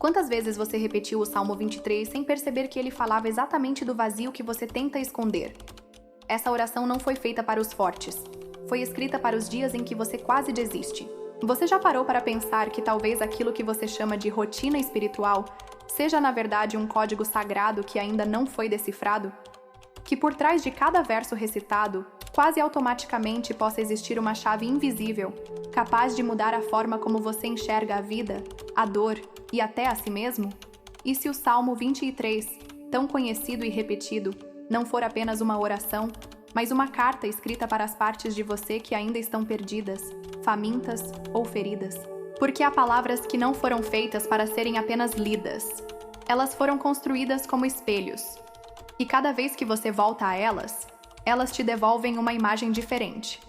Quantas vezes você repetiu o Salmo 23 sem perceber que ele falava exatamente do vazio que você tenta esconder? Essa oração não foi feita para os fortes. Foi escrita para os dias em que você quase desiste. Você já parou para pensar que talvez aquilo que você chama de rotina espiritual seja na verdade um código sagrado que ainda não foi decifrado? Que por trás de cada verso recitado, quase automaticamente possa existir uma chave invisível, capaz de mudar a forma como você enxerga a vida, a dor e até a si mesmo? E se o Salmo 23, tão conhecido e repetido, não for apenas uma oração, mas uma carta escrita para as partes de você que ainda estão perdidas, famintas ou feridas? Porque há palavras que não foram feitas para serem apenas lidas. Elas foram construídas como espelhos. E cada vez que você volta a elas, elas te devolvem uma imagem diferente.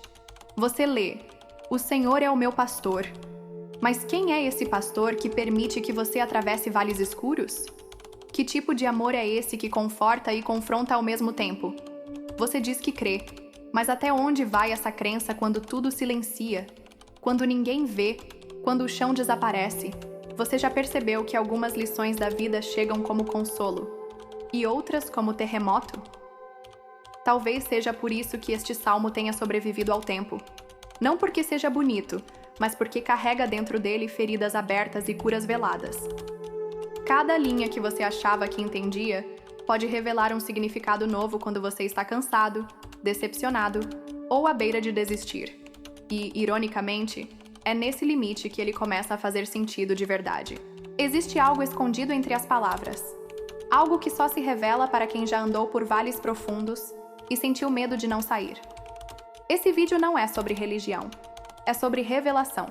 Você lê: "O Senhor é o meu pastor." Mas quem é esse pastor que permite que você atravesse vales escuros? Que tipo de amor é esse que conforta e confronta ao mesmo tempo? Você diz que crê, mas até onde vai essa crença quando tudo silencia? Quando ninguém vê? Quando o chão desaparece? Você já percebeu que algumas lições da vida chegam como consolo, e outras como terremoto? Talvez seja por isso que este salmo tenha sobrevivido ao tempo. Não porque seja bonito, mas porque carrega dentro dele feridas abertas e curas veladas. Cada linha que você achava que entendia pode revelar um significado novo quando você está cansado, decepcionado ou à beira de desistir. E, ironicamente, é nesse limite que ele começa a fazer sentido de verdade. Existe algo escondido entre as palavras. Algo que só se revela para quem já andou por vales profundos e sentiu medo de não sair. Esse vídeo não é sobre religião. É sobre revelação.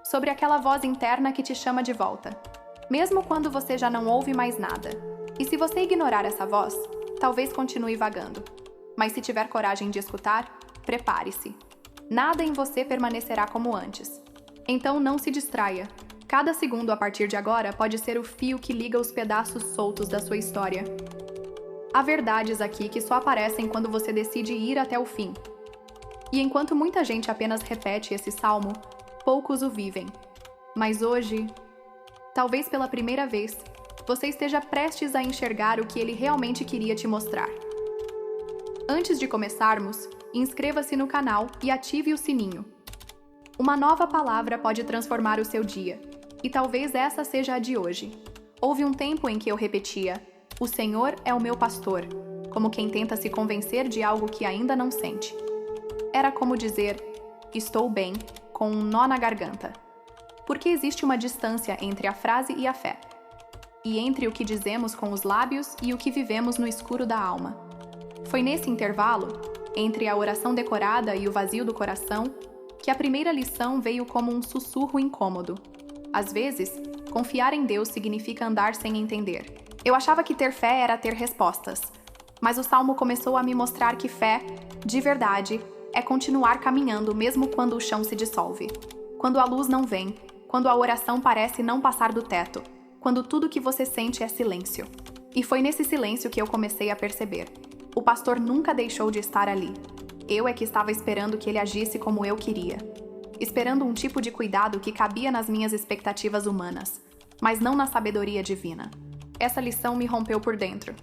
Sobre aquela voz interna que te chama de volta, mesmo quando você já não ouve mais nada. E se você ignorar essa voz, talvez continue vagando. Mas se tiver coragem de escutar, prepare-se. Nada em você permanecerá como antes. Então não se distraia. Cada segundo a partir de agora pode ser o fio que liga os pedaços soltos da sua história. Há verdades aqui que só aparecem quando você decide ir até o fim. E enquanto muita gente apenas repete esse salmo, poucos o vivem. Mas hoje, talvez pela primeira vez, você esteja prestes a enxergar o que ele realmente queria te mostrar. Antes de começarmos, inscreva-se no canal e ative o sininho. Uma nova palavra pode transformar o seu dia, e talvez essa seja a de hoje. Houve um tempo em que eu repetia: "O Senhor é o meu pastor", como quem tenta se convencer de algo que ainda não sente. Era como dizer: "Estou bem", com um nó na garganta. Porque existe uma distância entre a frase e a fé. E entre o que dizemos com os lábios e o que vivemos no escuro da alma. Foi nesse intervalo, entre a oração decorada e o vazio do coração, que a primeira lição veio como um sussurro incômodo. Às vezes, confiar em Deus significa andar sem entender. Eu achava que ter fé era ter respostas, mas o Salmo começou a me mostrar que fé, de verdade, é continuar caminhando mesmo quando o chão se dissolve. Quando a luz não vem, quando a oração parece não passar do teto, quando tudo que você sente é silêncio. E foi nesse silêncio que eu comecei a perceber. O pastor nunca deixou de estar ali. Eu é que estava esperando que ele agisse como eu queria. Esperando um tipo de cuidado que cabia nas minhas expectativas humanas, mas não na sabedoria divina. Essa lição me rompeu por dentro,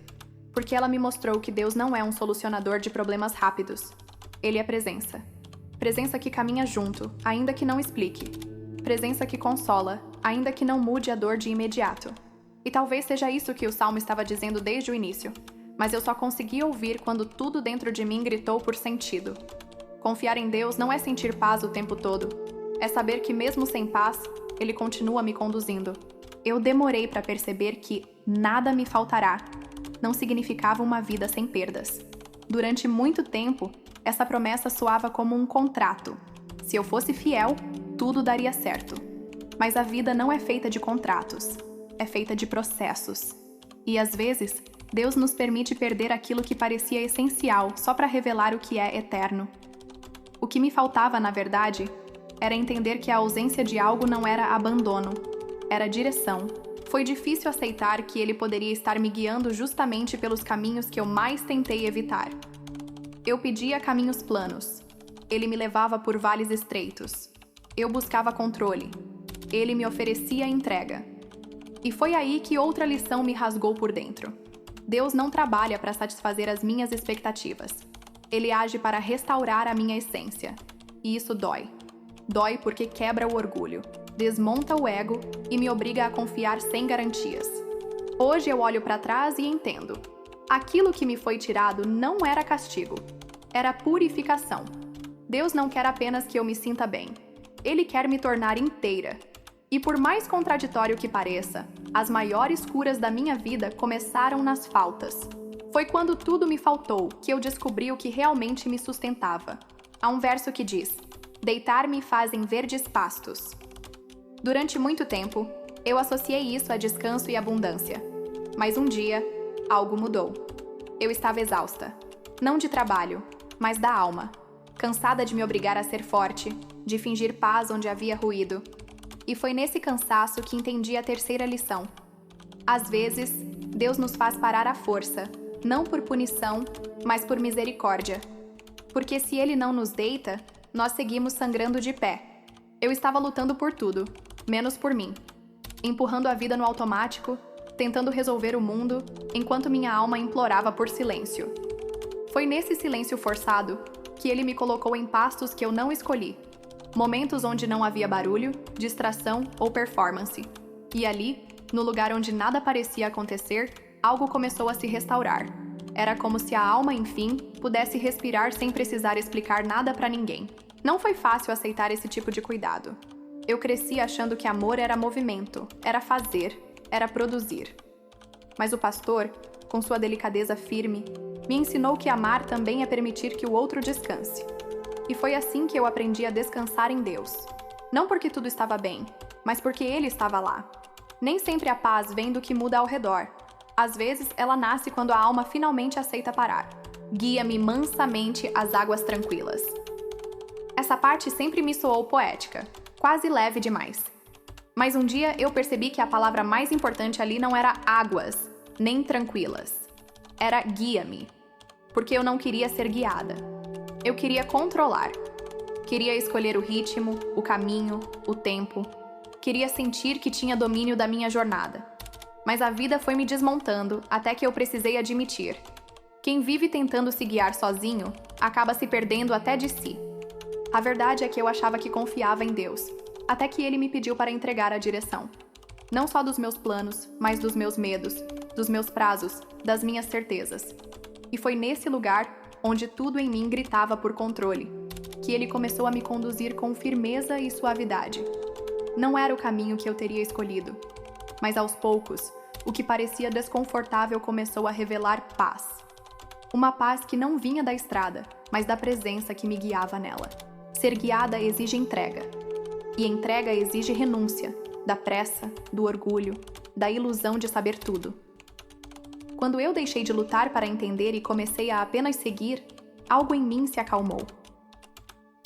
porque ela me mostrou que Deus não é um solucionador de problemas rápidos. Ele é presença. Presença que caminha junto, ainda que não explique. Presença que consola, ainda que não mude a dor de imediato. E talvez seja isso que o Salmo estava dizendo desde o início, mas eu só consegui ouvir quando tudo dentro de mim gritou por sentido. Confiar em Deus não é sentir paz o tempo todo. É saber que mesmo sem paz, Ele continua me conduzindo. Eu demorei para perceber que nada me faltará não significava uma vida sem perdas. Durante muito tempo, essa promessa soava como um contrato. Se eu fosse fiel, tudo daria certo. Mas a vida não é feita de contratos. É feita de processos. E às vezes, Deus nos permite perder aquilo que parecia essencial só para revelar o que é eterno. O que me faltava, na verdade, era entender que a ausência de algo não era abandono, era direção. Foi difícil aceitar que ele poderia estar me guiando justamente pelos caminhos que eu mais tentei evitar. Eu pedia caminhos planos. Ele me levava por vales estreitos. Eu buscava controle. Ele me oferecia entrega. E foi aí que outra lição me rasgou por dentro. Deus não trabalha para satisfazer as minhas expectativas. Ele age para restaurar a minha essência. E isso dói. Dói porque quebra o orgulho, desmonta o ego e me obriga a confiar sem garantias. Hoje eu olho para trás e entendo. Aquilo que me foi tirado não era castigo, era purificação. Deus não quer apenas que eu me sinta bem. Ele quer me tornar inteira. E por mais contraditório que pareça, as maiores curas da minha vida começaram nas faltas. Foi quando tudo me faltou que eu descobri o que realmente me sustentava. Há um verso que diz: deitar-me faz em verdes pastos. Durante muito tempo, eu associei isso a descanso e abundância. Mas um dia, algo mudou. Eu estava exausta. Não de trabalho, mas da alma. Cansada de me obrigar a ser forte, de fingir paz onde havia ruído. E foi nesse cansaço que entendi a terceira lição. Às vezes, Deus nos faz parar à força, não por punição, mas por misericórdia. Porque se Ele não nos deita, nós seguimos sangrando de pé. Eu estava lutando por tudo, menos por mim. Empurrando a vida no automático, tentando resolver o mundo, enquanto minha alma implorava por silêncio. Foi nesse silêncio forçado que Ele me colocou em pastos que eu não escolhi. Momentos onde não havia barulho, distração ou performance. E ali, no lugar onde nada parecia acontecer, algo começou a se restaurar. Era como se a alma, enfim, pudesse respirar sem precisar explicar nada para ninguém. Não foi fácil aceitar esse tipo de cuidado. Eu cresci achando que amor era movimento, era fazer, era produzir. Mas o pastor, com sua delicadeza firme, me ensinou que amar também é permitir que o outro descanse. E foi assim que eu aprendi a descansar em Deus. Não porque tudo estava bem, mas porque Ele estava lá. Nem sempre a paz vem do que muda ao redor. Às vezes, ela nasce quando a alma finalmente aceita parar. Guia-me mansamente às águas tranquilas. Essa parte sempre me soou poética, quase leve demais. Mas um dia eu percebi que a palavra mais importante ali não era águas, nem tranquilas. Era guia-me. Porque eu não queria ser guiada. Eu queria controlar. Queria escolher o ritmo, o caminho, o tempo. Queria sentir que tinha domínio da minha jornada. Mas a vida foi me desmontando até que eu precisei admitir. Quem vive tentando se guiar sozinho, acaba se perdendo até de si. A verdade é que eu achava que confiava em Deus, até que Ele me pediu para entregar a direção. Não só dos meus planos, mas dos meus medos, dos meus prazos, das minhas certezas. E foi nesse lugar, onde tudo em mim gritava por controle, que Ele começou a me conduzir com firmeza e suavidade. Não era o caminho que eu teria escolhido, mas aos poucos, o que parecia desconfortável começou a revelar paz. Uma paz que não vinha da estrada, mas da presença que me guiava nela. Ser guiada exige entrega. E entrega exige renúncia, da pressa, do orgulho, da ilusão de saber tudo. Quando eu deixei de lutar para entender e comecei a apenas seguir, algo em mim se acalmou.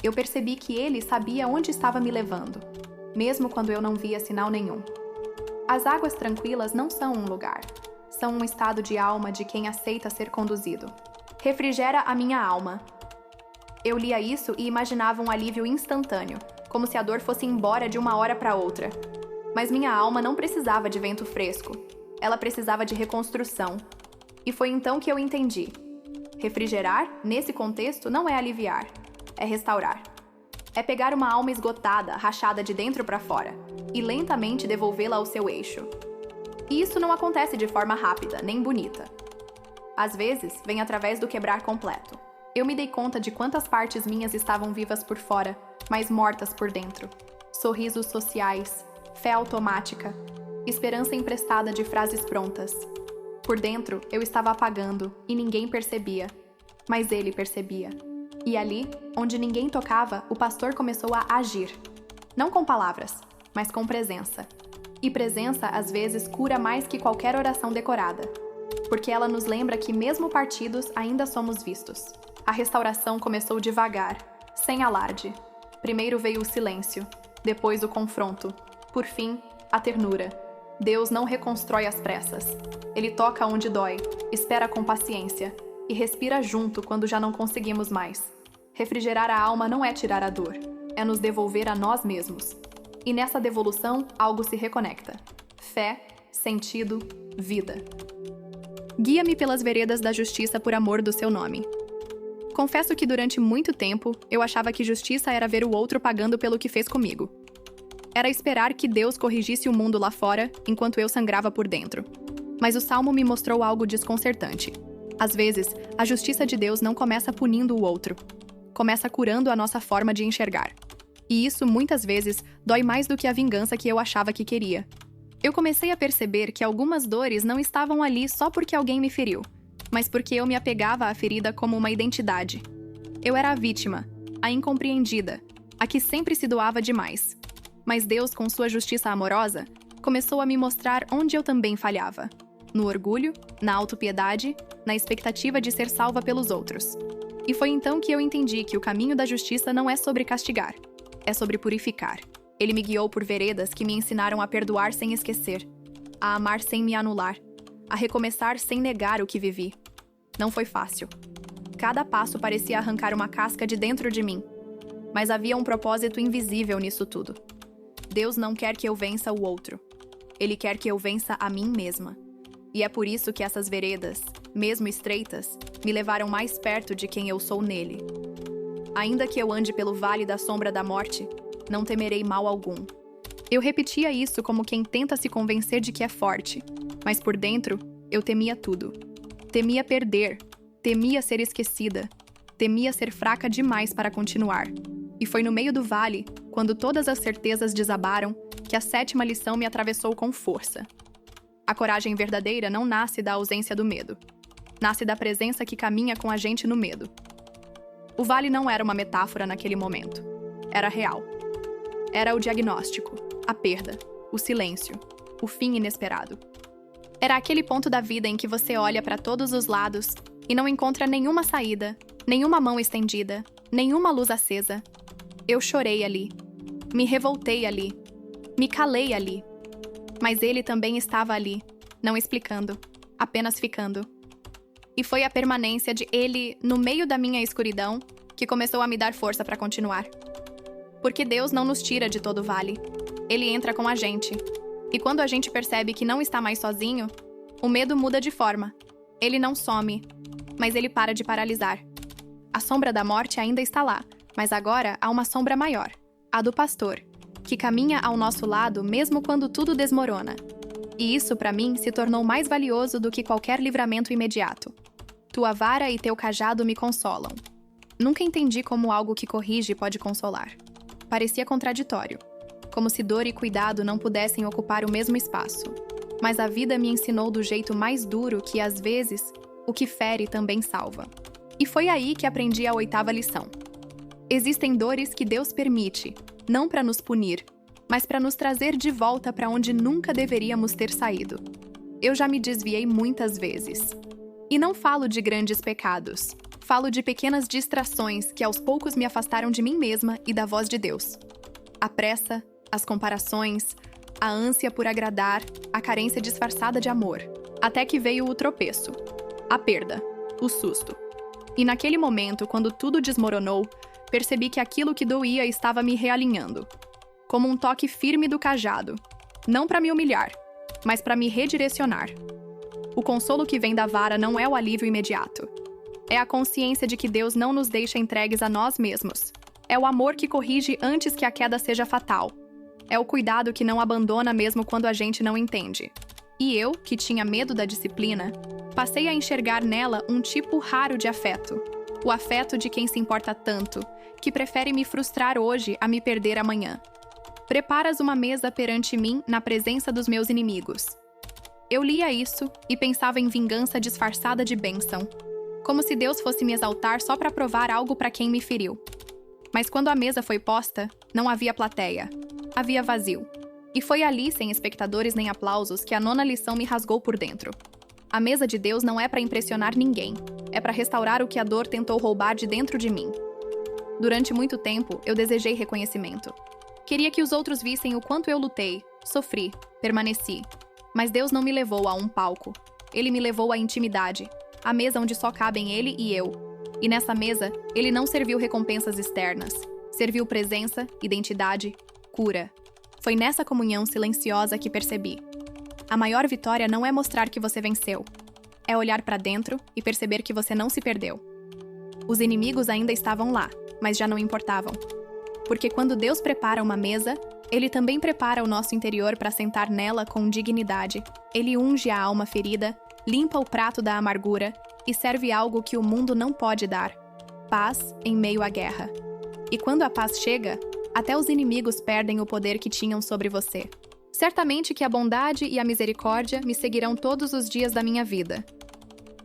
Eu percebi que Ele sabia onde estava me levando, mesmo quando eu não via sinal nenhum. As águas tranquilas não são um lugar, são um estado de alma de quem aceita ser conduzido. Refrigera a minha alma. Eu lia isso e imaginava um alívio instantâneo, como se a dor fosse embora de uma hora para outra. Mas minha alma não precisava de vento fresco. Ela precisava de reconstrução. E foi então que eu entendi. Refrigerar, nesse contexto, não é aliviar, é restaurar. É pegar uma alma esgotada, rachada de dentro para fora, e lentamente devolvê-la ao seu eixo. E isso não acontece de forma rápida, nem bonita. Às vezes, vem através do quebrar completo. Eu me dei conta de quantas partes minhas estavam vivas por fora, mas mortas por dentro. Sorrisos sociais, fé automática, esperança emprestada de frases prontas. Por dentro, eu estava apagando e ninguém percebia. Mas Ele percebia. E ali, onde ninguém tocava, o pastor começou a agir. Não com palavras, mas com presença. E presença, às vezes, cura mais que qualquer oração decorada. Porque ela nos lembra que, mesmo partidos, ainda somos vistos. A restauração começou devagar, sem alarde. Primeiro veio o silêncio, depois o confronto. Por fim, a ternura. Deus não reconstrói às pressas. Ele toca onde dói, espera com paciência e respira junto quando já não conseguimos mais. Refrigerar a alma não é tirar a dor, é nos devolver a nós mesmos. E nessa devolução, algo se reconecta. Fé, sentido, vida. Guia-me pelas veredas da justiça por amor do seu nome. Confesso que durante muito tempo eu achava que justiça era ver o outro pagando pelo que fez comigo. Era esperar que Deus corrigisse o mundo lá fora enquanto eu sangrava por dentro. Mas o Salmo me mostrou algo desconcertante. Às vezes, a justiça de Deus não começa punindo o outro. Começa curando a nossa forma de enxergar. E isso, muitas vezes, dói mais do que a vingança que eu achava que queria. Eu comecei a perceber que algumas dores não estavam ali só porque alguém me feriu, mas porque eu me apegava à ferida como uma identidade. Eu era a vítima, a incompreendida, a que sempre se doava demais. Mas Deus, com sua justiça amorosa, começou a me mostrar onde eu também falhava. No orgulho, na autopiedade, na expectativa de ser salva pelos outros. E foi então que eu entendi que o caminho da justiça não é sobre castigar, é sobre purificar. Ele me guiou por veredas que me ensinaram a perdoar sem esquecer, a amar sem me anular, a recomeçar sem negar o que vivi. Não foi fácil. Cada passo parecia arrancar uma casca de dentro de mim. Mas havia um propósito invisível nisso tudo. Deus não quer que eu vença o outro. Ele quer que eu vença a mim mesma. E é por isso que essas veredas, mesmo estreitas, me levaram mais perto de quem eu sou nele. Ainda que eu ande pelo vale da sombra da morte, não temerei mal algum. Eu repetia isso como quem tenta se convencer de que é forte, mas por dentro, eu temia tudo. Temia perder, temia ser esquecida, temia ser fraca demais para continuar. E foi no meio do vale, quando todas as certezas desabaram, que a 7ª lição me atravessou com força. A coragem verdadeira não nasce da ausência do medo. Nasce da presença que caminha com a gente no medo. O vale não era uma metáfora naquele momento. Era real. Era o diagnóstico, a perda, o silêncio, o fim inesperado. Era aquele ponto da vida em que você olha para todos os lados e não encontra nenhuma saída, nenhuma mão estendida, nenhuma luz acesa. Eu chorei ali, me revoltei ali, me calei ali. Mas ele também estava ali, não explicando, apenas ficando. E foi a permanência de ele no meio da minha escuridão que começou a me dar força para continuar. Porque Deus não nos tira de todo o vale. Ele entra com a gente. E quando a gente percebe que não está mais sozinho, o medo muda de forma. Ele não some, mas ele para de paralisar. A sombra da morte ainda está lá, mas agora há uma sombra maior, a do pastor, que caminha ao nosso lado mesmo quando tudo desmorona. E isso, para mim, se tornou mais valioso do que qualquer livramento imediato. Tua vara e teu cajado me consolam. Nunca entendi como algo que corrige pode consolar. Parecia contraditório, como se dor e cuidado não pudessem ocupar o mesmo espaço. Mas a vida me ensinou do jeito mais duro que, às vezes, o que fere também salva. E foi aí que aprendi a 8ª lição. Existem dores que Deus permite, não para nos punir, mas para nos trazer de volta para onde nunca deveríamos ter saído. Eu já me desviei muitas vezes. E não falo de grandes pecados. Falo de pequenas distrações que aos poucos me afastaram de mim mesma e da voz de Deus. A pressa, as comparações, a ânsia por agradar, a carência disfarçada de amor. Até que veio o tropeço, a perda, o susto. E naquele momento, quando tudo desmoronou, percebi que aquilo que doía estava me realinhando. Como um toque firme do cajado. Não para me humilhar, mas para me redirecionar. O consolo que vem da vara não é o alívio imediato. É a consciência de que Deus não nos deixa entregues a nós mesmos. É o amor que corrige antes que a queda seja fatal. É o cuidado que não abandona mesmo quando a gente não entende. E eu, que tinha medo da disciplina, passei a enxergar nela um tipo raro de afeto. O afeto de quem se importa tanto, que prefere me frustrar hoje a me perder amanhã. Preparas uma mesa perante mim na presença dos meus inimigos. Eu lia isso e pensava em vingança disfarçada de bênção. Como se Deus fosse me exaltar só para provar algo para quem me feriu. Mas quando a mesa foi posta, não havia plateia. Havia vazio. E foi ali, sem espectadores nem aplausos, que a 9ª lição me rasgou por dentro. A mesa de Deus não é para impressionar ninguém. É para restaurar o que a dor tentou roubar de dentro de mim. Durante muito tempo, eu desejei reconhecimento. Queria que os outros vissem o quanto eu lutei, sofri, permaneci. Mas Deus não me levou a um palco. Ele me levou à intimidade. A mesa onde só cabem ele e eu. E nessa mesa, ele não serviu recompensas externas. Serviu presença, identidade, cura. Foi nessa comunhão silenciosa que percebi. A maior vitória não é mostrar que você venceu. É olhar para dentro e perceber que você não se perdeu. Os inimigos ainda estavam lá, mas já não importavam. Porque quando Deus prepara uma mesa, Ele também prepara o nosso interior para sentar nela com dignidade. Ele unge a alma ferida, limpa o prato da amargura e serve algo que o mundo não pode dar: paz em meio à guerra. E quando a paz chega, até os inimigos perdem o poder que tinham sobre você. Certamente que a bondade e a misericórdia me seguirão todos os dias da minha vida.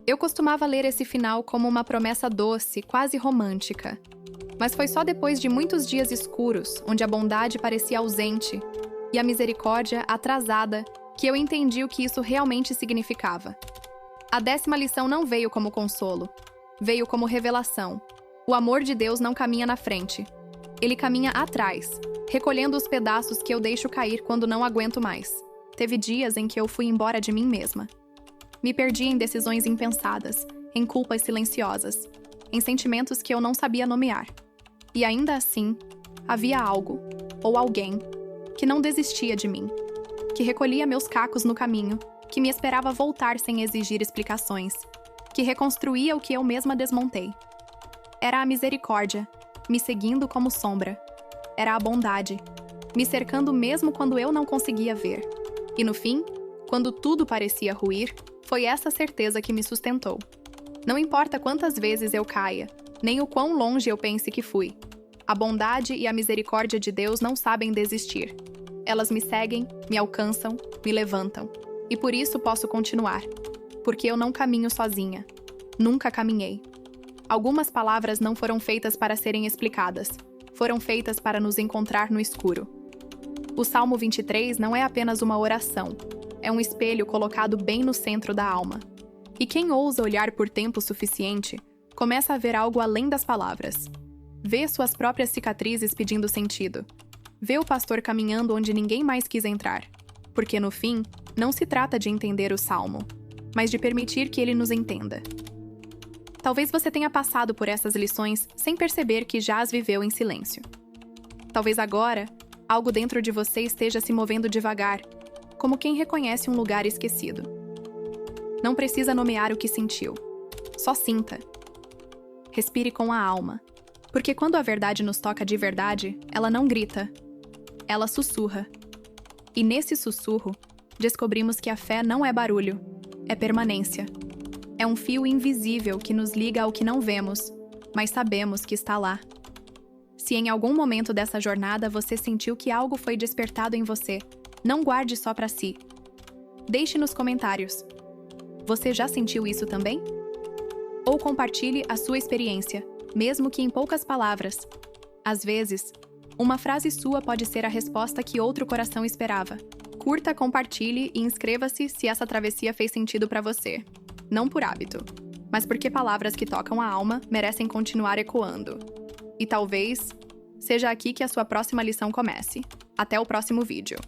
Eu costumava ler esse final como uma promessa doce, quase romântica. Mas foi só depois de muitos dias escuros, onde a bondade parecia ausente e a misericórdia atrasada, que eu entendi o que isso realmente significava. A 10ª lição não veio como consolo. Veio como revelação. O amor de Deus não caminha na frente. Ele caminha atrás, recolhendo os pedaços que eu deixo cair quando não aguento mais. Teve dias em que eu fui embora de mim mesma. Me perdi em decisões impensadas, em culpas silenciosas, em sentimentos que eu não sabia nomear. E ainda assim, havia algo, ou alguém, que não desistia de mim, que recolhia meus cacos no caminho, que me esperava voltar sem exigir explicações, que reconstruía o que eu mesma desmontei. Era a misericórdia, me seguindo como sombra. Era a bondade, me cercando mesmo quando eu não conseguia ver. E no fim, quando tudo parecia ruir, foi essa certeza que me sustentou. Não importa quantas vezes eu caia, nem o quão longe eu pense que fui. A bondade e a misericórdia de Deus não sabem desistir. Elas me seguem, me alcançam, me levantam. E por isso posso continuar. Porque eu não caminho sozinha. Nunca caminhei. Algumas palavras não foram feitas para serem explicadas. Foram feitas para nos encontrar no escuro. O Salmo 23 não é apenas uma oração. É um espelho colocado bem no centro da alma. E quem ousa olhar por tempo suficiente, começa a ver algo além das palavras. Vê suas próprias cicatrizes pedindo sentido. Vê o pastor caminhando onde ninguém mais quis entrar. Porque no fim, não se trata de entender o Salmo, mas de permitir que ele nos entenda. Talvez você tenha passado por essas lições sem perceber que já as viveu em silêncio. Talvez agora, algo dentro de você esteja se movendo devagar, como quem reconhece um lugar esquecido. Não precisa nomear o que sentiu. Só sinta. Respire com a alma. Porque quando a verdade nos toca de verdade, ela não grita. Ela sussurra. E nesse sussurro, descobrimos que a fé não é barulho, é permanência. É um fio invisível que nos liga ao que não vemos, mas sabemos que está lá. Se em algum momento dessa jornada você sentiu que algo foi despertado em você, não guarde só para si. Deixe nos comentários. Você já sentiu isso também? Ou compartilhe a sua experiência, mesmo que em poucas palavras. Às vezes, uma frase sua pode ser a resposta que outro coração esperava. Curta, compartilhe e inscreva-se se essa travessia fez sentido para você. Não por hábito, mas porque palavras que tocam a alma merecem continuar ecoando. E talvez seja aqui que a sua próxima lição comece. Até o próximo vídeo.